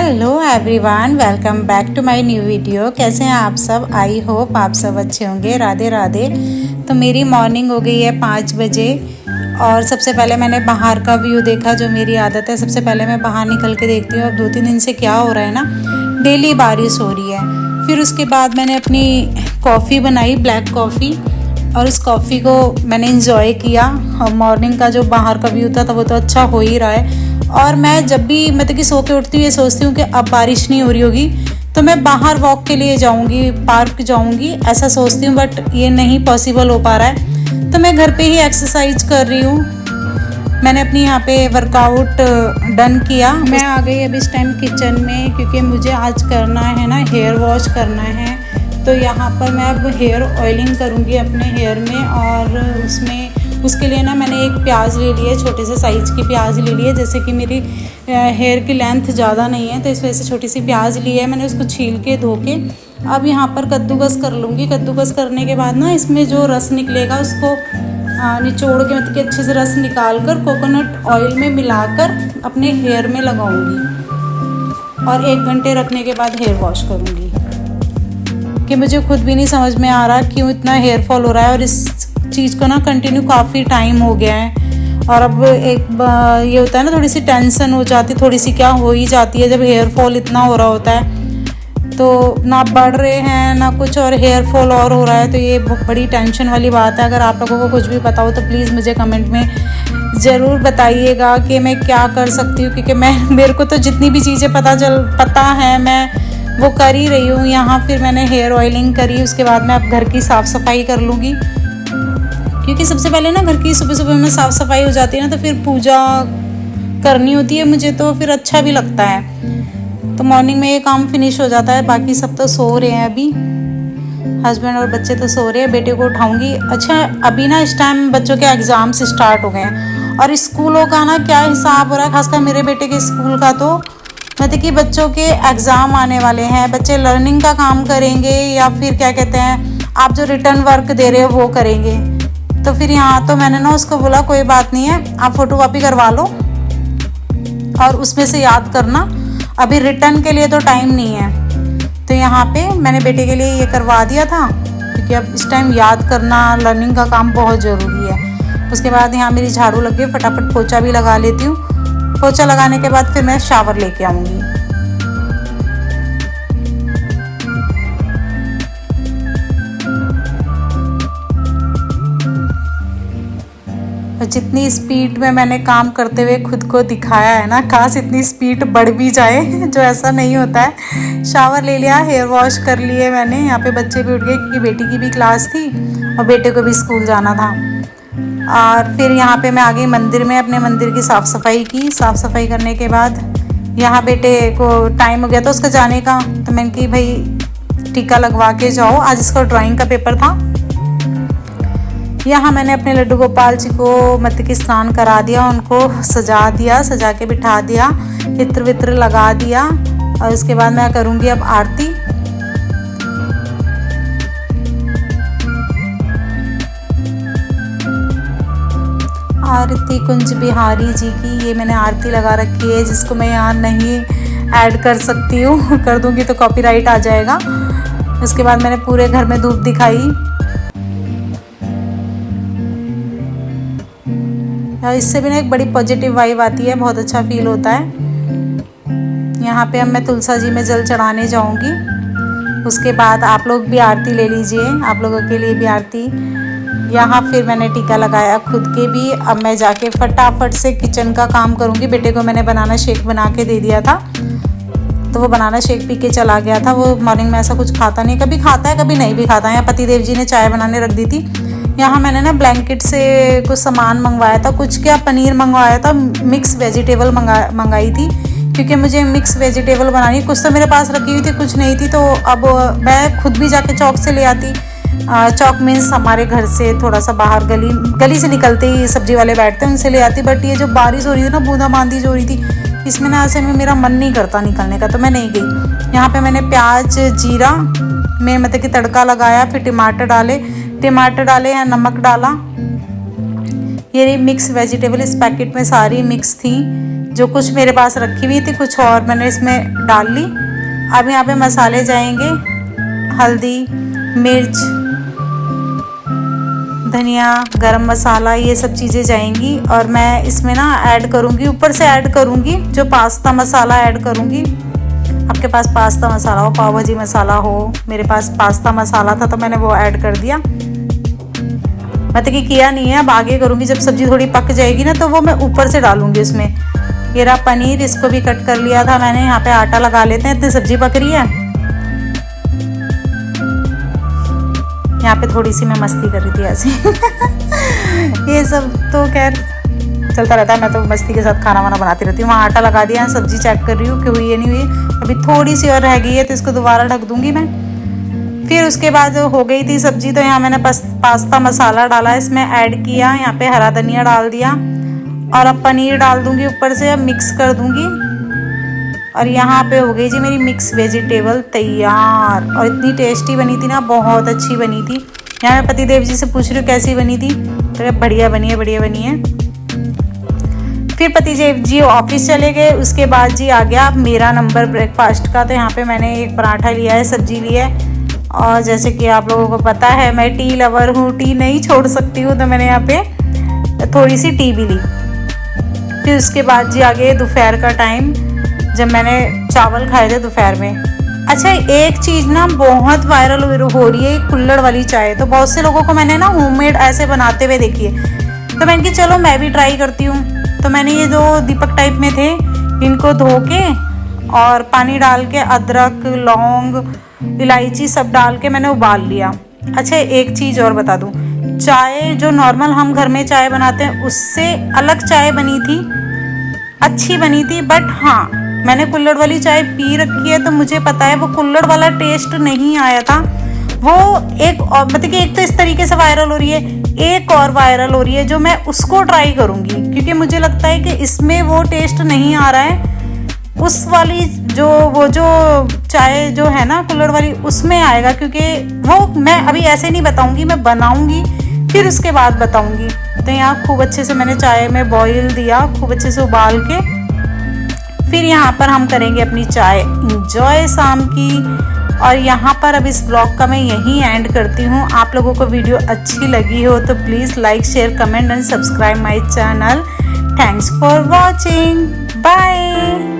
Hello everyone, welcome back to my new video. कैसे हैं आप सब? आई होप आप सब अच्छे होंगे। राधे राधे। तो मेरी मॉर्निंग हो गई है 5 बजे और सबसे पहले मैंने बाहर का व्यू देखा, जो मेरी आदत है। सबसे पहले मैं बाहर निकल के देखती हूँ। अब 2-3 दिन से क्या हो रहा है ना, डेली बारिश हो रही है। फिर उसके बाद मैंने अपनी कॉफ़ी बनाई, ब्लैक कॉफ़ी, और उस कॉफ़ी को मैंने इंजॉय किया। और मॉर्निंग का जो बाहर का व्यू था वो तो अच्छा हो ही रहा है। और मैं जब भी मतलब कि सो के उठती हूँ, ये सोचती हूँ कि अब बारिश नहीं हो रही होगी तो मैं बाहर वॉक के लिए जाऊँगी, पार्क जाऊँगी, ऐसा सोचती हूँ। बट ये नहीं पॉसिबल हो पा रहा है, तो मैं घर पे ही एक्सरसाइज कर रही हूँ। मैंने अपनी यहाँ पे वर्कआउट डन किया। मैं आ गई अब इस टाइम किचन में, क्योंकि मुझे आज करना है ना, हेयर वॉश करना है। तो यहाँ पर मैं अब हेयर ऑयलिंग करूँगी अपने हेयर में। और उसके लिए ना मैंने एक प्याज ले लिया है, छोटे से साइज़ की प्याज ले ली है। जैसे कि मेरी हेयर की लेंथ ज़्यादा नहीं है, तो इस वजह से छोटी सी प्याज ली है मैंने। उसको छील के धो के अब यहाँ पर कद्दूकस कर लूँगी। कद्दूकस करने के बाद ना इसमें जो रस निकलेगा उसको निचोड़ के, मतलब कि अच्छे से रस निकाल कर कोकोनट ऑयल में मिलाकर अपने हेयर में लगाऊंगी। और 1 घंटे रखने के बाद हेयर वॉश करूंगी। कि मुझे खुद भी नहीं समझ में आ रहा क्यों इतना हेयर फॉल हो रहा है। और इस चीज़ को ना कंटिन्यू काफ़ी टाइम हो गया है। और अब ये होता है ना, थोड़ी सी टेंशन हो जाती, थोड़ी सी क्या हो ही जाती है जब हेयर फॉल इतना हो रहा होता है। तो ना बढ़ रहे हैं ना कुछ, और हेयर फॉल और हो रहा है। तो ये बड़ी टेंशन वाली बात है। अगर आप लोगों को कुछ भी पता हो तो प्लीज़ मुझे कमेंट में ज़रूर बताइएगा कि मैं क्या कर सकती हूँ। क्योंकि मेरे को तो जितनी भी चीज़ें पता है मैं वो कर ही रही हूँ। यहाँ फिर मैंने हेयर ऑयलिंग करी, उसके बाद मैं अब घर की साफ़ सफाई कर लूँगी। क्योंकि सबसे पहले ना घर की सुबह सुबह में साफ़ सफाई हो जाती है ना, तो फिर पूजा करनी होती है मुझे, तो फिर अच्छा भी लगता है। तो मॉर्निंग में ये काम फिनिश हो जाता है। बाकी सब तो सो रहे हैं अभी, हस्बैंड और बच्चे तो सो रहे हैं। बेटे को उठाऊंगी। अच्छा, अभी ना इस टाइम बच्चों के एग्ज़ाम्स स्टार्ट हो गए हैं और स्कूलों का ना क्या हिसाब हो रहा है, खासकर मेरे बेटे के स्कूल का। तो मतलब कि बच्चों के एग्ज़ाम आने वाले हैं, बच्चे लर्निंग का काम करेंगे या फिर क्या कहते हैं, आप जो रिटर्न वर्क दे रहे हो वो करेंगे। तो फिर यहाँ तो मैंने ना उसको बोला कोई बात नहीं है, आप फ़ोटो कॉपी करवा लो और उसमें से याद करना, अभी रिटर्न के लिए तो टाइम नहीं है। तो यहाँ पे मैंने बेटे के लिए ये करवा दिया था, क्योंकि अब इस टाइम याद करना, लर्निंग का काम बहुत ज़रूरी है। उसके बाद यहाँ मेरी झाड़ू लग गई, फटाफट पोछा भी लगा लेती हूँ। पोछा लगाने के बाद फिर मैं शावर लेके आऊँगी। और जितनी स्पीड में मैंने काम करते हुए खुद को दिखाया है ना, काश इतनी स्पीड बढ़ भी जाए जो ऐसा नहीं होता है। शावर ले लिया, हेयर वॉश कर लिए मैंने। यहाँ पे बच्चे भी उठ गए क्योंकि बेटी की भी क्लास थी और बेटे को भी स्कूल जाना था। और फिर यहाँ पे मैं आ गई मंदिर में, अपने मंदिर की साफ़ सफाई की। साफ़ सफाई करने के बाद यहाँ बेटे को टाइम हो गया था उसका जाने का, तो मैंने कि भाई टीका लगवा के जाओ, आज इसका ड्राइंग का पेपर था। यहाँ मैंने अपने लड्डू गोपाल जी को मतलब कि स्नान करा दिया, उनको सजा दिया, सजा के बिठा दिया, इत्र वित्र लगा दिया। और उसके बाद मैं करूँगी अब आरती। आरती कुंज बिहारी जी की ये मैंने आरती लगा रखी है, जिसको मैं यहाँ नहीं ऐड कर सकती हूँ, कर दूँगी तो कॉपीराइट आ जाएगा। उसके बाद मैंने पूरे घर में धूप दिखाई। इससे भी ना एक बड़ी पॉजिटिव वाइब आती है, बहुत अच्छा फील होता है। यहाँ पे अब मैं तुलसा जी में जल चढ़ाने जाऊँगी। उसके बाद आप लोग भी आरती ले लीजिए, आप लोगों के लिए भी आरती। यहाँ फिर मैंने टीका लगाया खुद के भी। अब मैं जाके फटाफट से किचन का काम करूँगी। बेटे को मैंने बनाना शेक बना के दे दिया था, तो वो बनाना शेक पी के चला गया था। वो मॉर्निंग में ऐसा कुछ खाता नहीं, कभी खाता है कभी नहीं भी खाता है। यहाँ पतिदेव जी ने चाय बनाने रख दी थी। यहाँ मैंने ना ब्लैंकेट से कुछ सामान मंगवाया था, कुछ क्या पनीर मंगवाया था, मिक्स वेजिटेबल मंगाई थी, क्योंकि मुझे मिक्स वेजिटेबल बनानी। कुछ तो मेरे पास रखी हुई थी, कुछ नहीं थी। तो अब मैं खुद भी जाके चौक से ले आती। चौक मीन्स हमारे घर से थोड़ा सा बाहर, गली से निकलते ही सब्जी वाले बैठते हैं, उनसे ले आती। बट ये जो बारिश हो रही थी ना, बूंदाबांदी जो हो रही थी, इसमें ना ऐसे में मेरा मन नहीं करता निकलने का, तो मैं नहीं गई। यहाँ पे मैंने प्याज जीरा में मतलब कि तड़का लगाया, फिर टमाटर डाले या नमक डाला, ये मिक्स वेजिटेबल इस पैकेट में सारी मिक्स थी, जो कुछ मेरे पास रखी हुई थी, कुछ और मैंने इसमें डाल ली। अब यहाँ पे मसाले जाएंगे, हल्दी, मिर्च, धनिया, गरम मसाला, ये सब चीज़ें जाएंगी। और मैं इसमें ना ऐड करूँगी, ऊपर से ऐड करूँगी जो पास्ता मसाला ऐड करूँगी। आपके पास पास्ता मसाला हो, पाव भाजी मसाला हो, मेरे पास पास्ता मसाला था तो मैंने वो ऐड कर दिया। मैं तो किया नहीं है, अब आगे करूँगी। जब सब्ज़ी थोड़ी पक जाएगी ना तो वो मैं ऊपर से डालूँगी उसमें। ये रहा पनीर, इसको भी कट कर लिया था मैंने। यहाँ पे आटा लगा लेते हैं, इतनी सब्ज़ी पक रही है। यहाँ पे थोड़ी सी मैं मस्ती कर रही थी ऐसे ये सब तो खैर चलता रहता है, मैं तो मस्ती के साथ खाना वाना बनाती रहती हूँ। वहाँ आटा लगा दिया, सब्ज़ी चेक कर रही हूँ कि हुई है नहीं हुई। अभी थोड़ी सी और रह गई है तो इसको दोबारा ढक दूँगी मैं। फिर उसके बाद हो गई थी सब्ज़ी, तो यहाँ मैंने पास्ता मसाला डाला, इसमें ऐड किया। यहाँ पे हरा धनिया डाल दिया और अब पनीर डाल दूँगी ऊपर से, अब मिक्स कर दूँगी। और यहाँ पे हो गई जी मेरी मिक्स वेजिटेबल तैयार। और इतनी टेस्टी बनी थी ना, बहुत अच्छी बनी थी। यहाँ मैं पतिदेव जी से पूछ रही हूँ कैसी बनी थी, तो बढ़िया बनी है, बढ़िया बनी है। फिर पतिदेव जी ऑफिस चले गए। उसके बाद जी आ गया अब मेरा नंबर ब्रेकफास्ट का। तो यहाँ पे मैंने एक पराठा लिया है, सब्जी ली है। और जैसे कि आप लोगों को पता है मैं टी लवर हूँ, टी नहीं छोड़ सकती हूँ, तो मैंने यहाँ पे थोड़ी सी टी भी ली। फिर उसके बाद जी आ गए दोपहर का टाइम, जब मैंने चावल खाए थे दोपहर में। अच्छा, एक चीज़ ना बहुत वायरल हो रही है, कुल्हड़ वाली चाय। तो बहुत से लोगों को मैंने ना होममेड ऐसे बनाते हुए देखी है, तो मैंने कहा चलो मैं भी ट्राई करती हूँ। तो मैंने ये जो दीपक टाइप में थे, इनको धो के और पानी डाल के अदरक, लौंग, इलायची सब डाल के मैंने उबाल लिया। अच्छा, एक चीज़ और बता दूँ, चाय जो नॉर्मल हम घर में चाय बनाते हैं उससे अलग चाय बनी थी, अच्छी बनी थी। बट हाँ, मैंने कुल्हड़ वाली चाय पी रखी है तो मुझे पता है वो कुल्हड़ वाला टेस्ट नहीं आया था। वो एक मतलब कि एक तो इस तरीके से वायरल हो रही है, एक और वायरल हो रही है जो मैं उसको ट्राई करूँगी, क्योंकि मुझे लगता है कि इसमें वो टेस्ट नहीं आ रहा है। उस वाली जो चाय जो है ना कुल्हड़ वाली, उसमें आएगा। क्योंकि वो मैं अभी ऐसे नहीं बताऊँगी, मैं बनाऊँगी फिर उसके बाद बताऊँगी। तो यहाँ खूब अच्छे से मैंने चाय में बॉईल दिया, खूब अच्छे से उबाल के। फिर यहाँ पर हम करेंगे अपनी चाय इंजॉय शाम की। और यहाँ पर अब इस ब्लॉग का मैं यहीं एंड करती हूँ। आप लोगों को वीडियो अच्छी लगी हो तो please like, share, comment and subscribe my channel. Thanks for watching, bye.